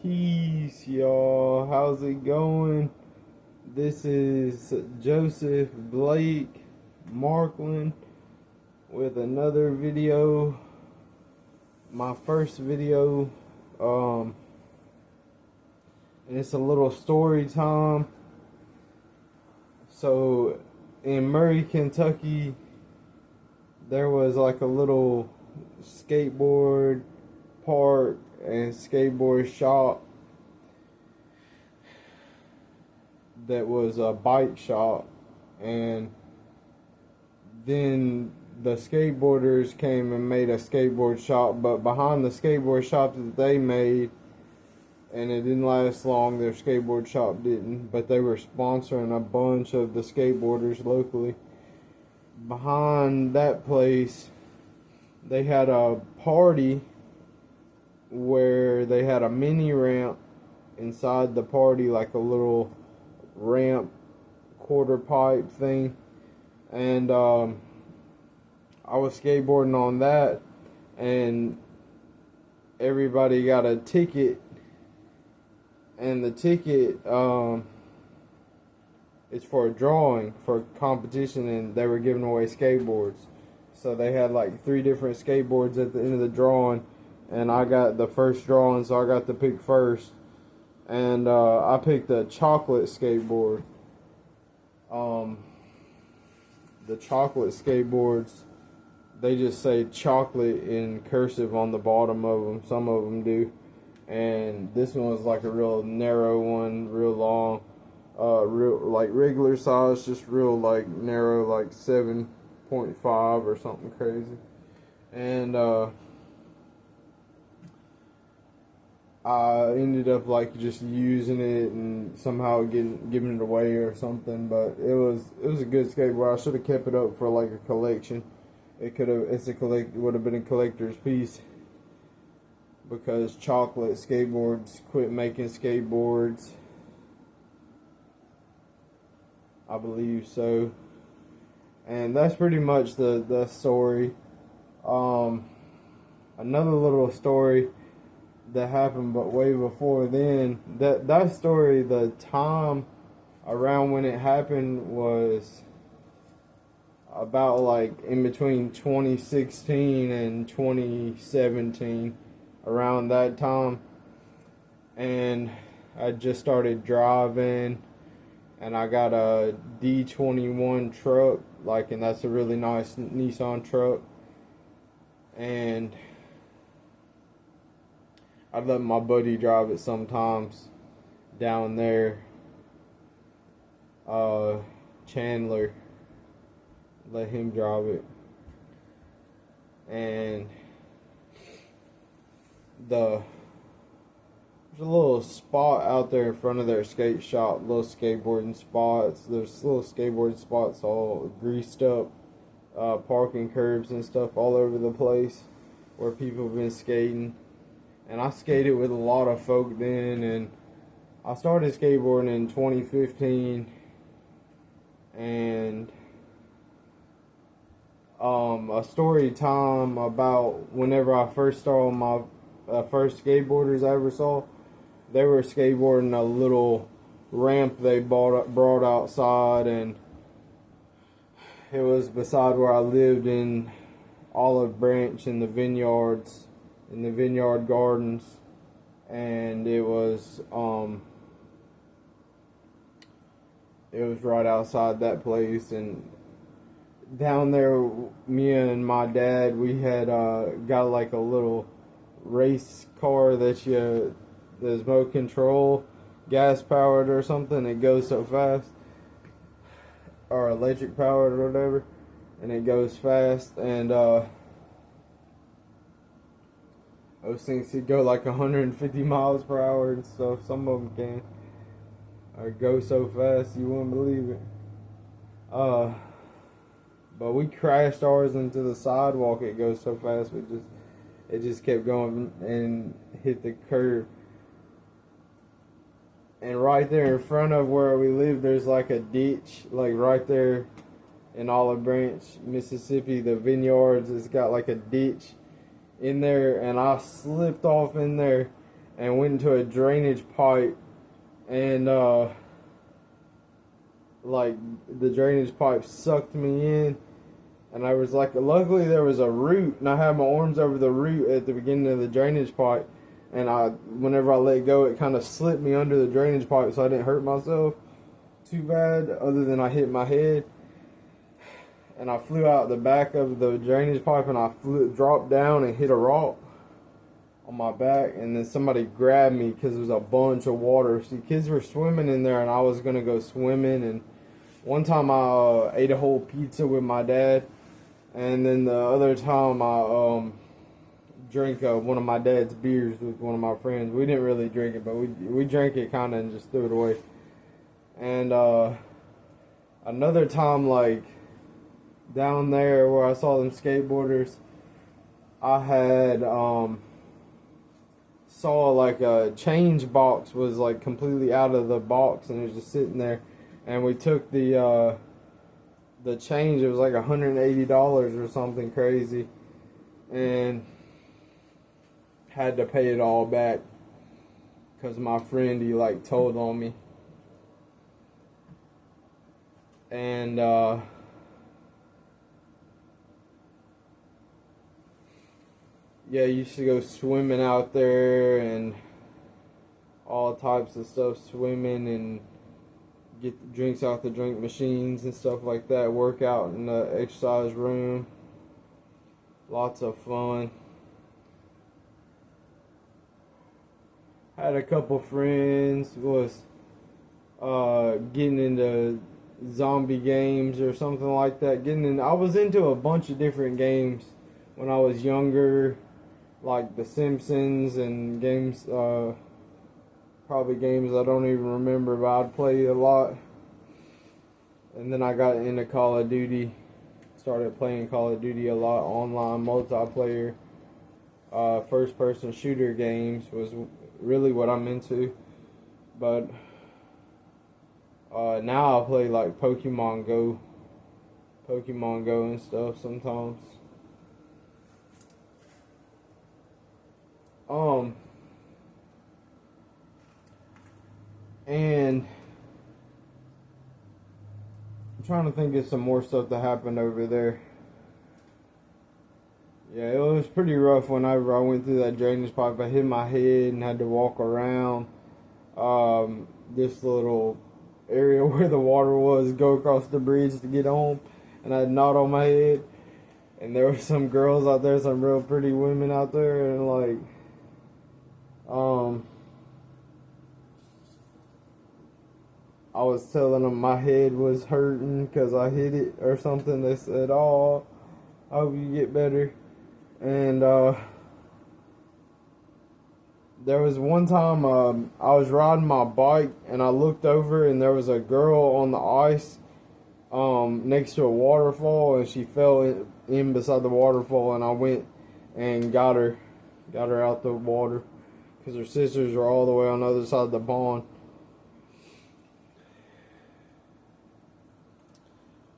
Peace, y'all. How's it going? This is Joseph Blake Markland with another video. My first video. And it's a little story time. So, in Murray, Kentucky, there was like a little skateboard park and skateboard shop that was a bike shop, and then the skateboarders came and made a skateboard shop, but behind the skateboard shop that they made, and it didn't last long, their skateboard shop didn't, but they were sponsoring a bunch of the skateboarders locally. Behind that place, they had a party where they had a mini ramp inside the party, like a little ramp quarter pipe thing, and I was skateboarding on that, and everybody got a ticket, and the ticket is for a drawing for a competition, and they were giving away skateboards. So they had like 3 different skateboards at the end of the drawing, and I got the first drawing, so I got to pick first. And I picked a chocolate skateboard. The chocolate skateboards, they just say chocolate in cursive on the bottom of them. Some of them do. And this one was like a real narrow one, real long, real like regular size, just real like narrow, like 7.5 or something crazy. And I ended up like just using it and somehow giving it away or something, but it was a good skateboard. I should have kept it up for like a collection. It would have been a collector's piece, because chocolate skateboards quit making skateboards, I believe so. And that's pretty much the story. Another little story that happened, but way before then. That story, the time around when it happened was about like in between 2016 and 2017, around that time. And I just started driving, and I got a D21 truck, like, and that's a really nice Nissan truck. And I'd let my buddy drive it sometimes down there. Chandler, let him drive it. And there's a little spot out there in front of their skate shop, little skateboarding spots. There's little skateboarding spots all greased up, parking curbs and stuff all over the place where people have been skating. And I skated with a lot of folk then, and I started skateboarding in 2015, and a story time about whenever I first saw my first skateboarders I ever saw. They were skateboarding a little ramp they brought outside, and it was beside where I lived in Olive Branch in the vineyards, in the vineyard gardens. And it was right outside that place. And down there, me and my dad, we had got like a little race car that's remote control, gas powered or something. It goes so fast, or electric powered or whatever, and it goes fast. And those things could go like 150 miles per hour and stuff. Some of them can, or go so fast you wouldn't believe it. But we crashed ours into the sidewalk. It goes so fast, it just kept going and hit the curb. And right there in front of where we live, there's like a ditch, like right there in Olive Branch, Mississippi. The vineyards, it's got like a ditch in there, and I slipped off in there and went into a drainage pipe, and like the drainage pipe sucked me in, and I was like, luckily there was a root, and I had my arms over the root at the beginning of the drainage pipe, and whenever I let go, it kind of slipped me under the drainage pipe, so I didn't hurt myself too bad, other than I hit my head. And I flew out the back of the drainage pipe, and I dropped down and hit a rock on my back, and then somebody grabbed me because there was a bunch of water. See, kids were swimming in there, and I was gonna go swimming. And one time I ate a whole pizza with my dad, and then the other time I drank one of my dad's beers with one of my friends. We didn't really drink it, but we drank it kind of and just threw it away. And another time, like down there where I saw them skateboarders, I had saw like a change box was like completely out of the box, and it was just sitting there, and we took the change. It was like $180 or something crazy, and had to pay it all back because my friend, he like told on me. And yeah, you used to go swimming out there and all types of stuff, swimming and get the drinks out the drink machines and stuff like that, work out in the exercise room. Lots of fun. Had a couple friends, was getting into zombie games or something like that. I was into a bunch of different games when I was younger, like The Simpsons and games, probably games I don't even remember, but I'd play a lot. And then I got into Call of Duty, started playing Call of Duty a lot, online multiplayer. First person shooter games was really what I'm into. But now I play like Pokemon Go and stuff sometimes. And I'm trying to think of some more stuff that happened over there. Yeah, it was pretty rough whenever I went through that drainage pipe. I hit my head and had to walk around this little area where the water was, go across the bridge to get home, and I had a knot on my head. And there were some girls out there, some real pretty women out there, and like, I was telling them my head was hurting because I hit it or something. They said, "Oh, I hope you get better." And there was one time I was riding my bike, and I looked over, and there was a girl on the ice next to a waterfall, and she fell in beside the waterfall, and I went and got her out the water because her sisters were all the way on the other side of the pond.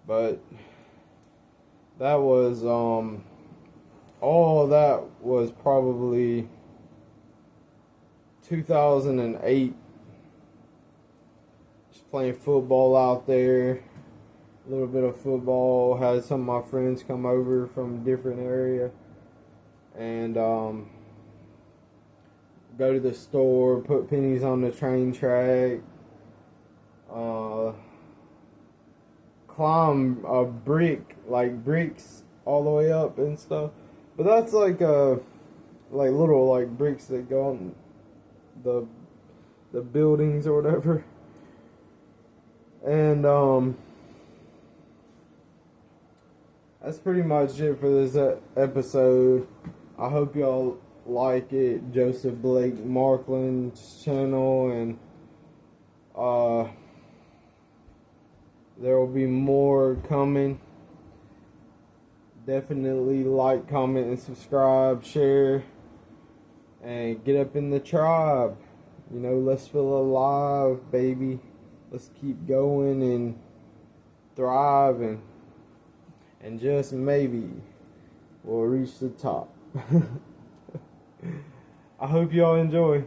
But that was all that was probably 2008. Just playing football out there. A little bit of football. Had some of my friends come over from a different area. And go to the store, put pennies on the train track. Climb a brick, like bricks all the way up and stuff. But that's like little like bricks that go on the buildings or whatever. And that's pretty much it for this episode. I hope y'all like it. Joseph Blake Markland's channel, and there will be more coming. Definitely like, comment, and subscribe, share, and get up in the tribe. You know, let's feel alive, baby. Let's keep going and thriving. And just maybe we'll reach the top. I hope y'all enjoy.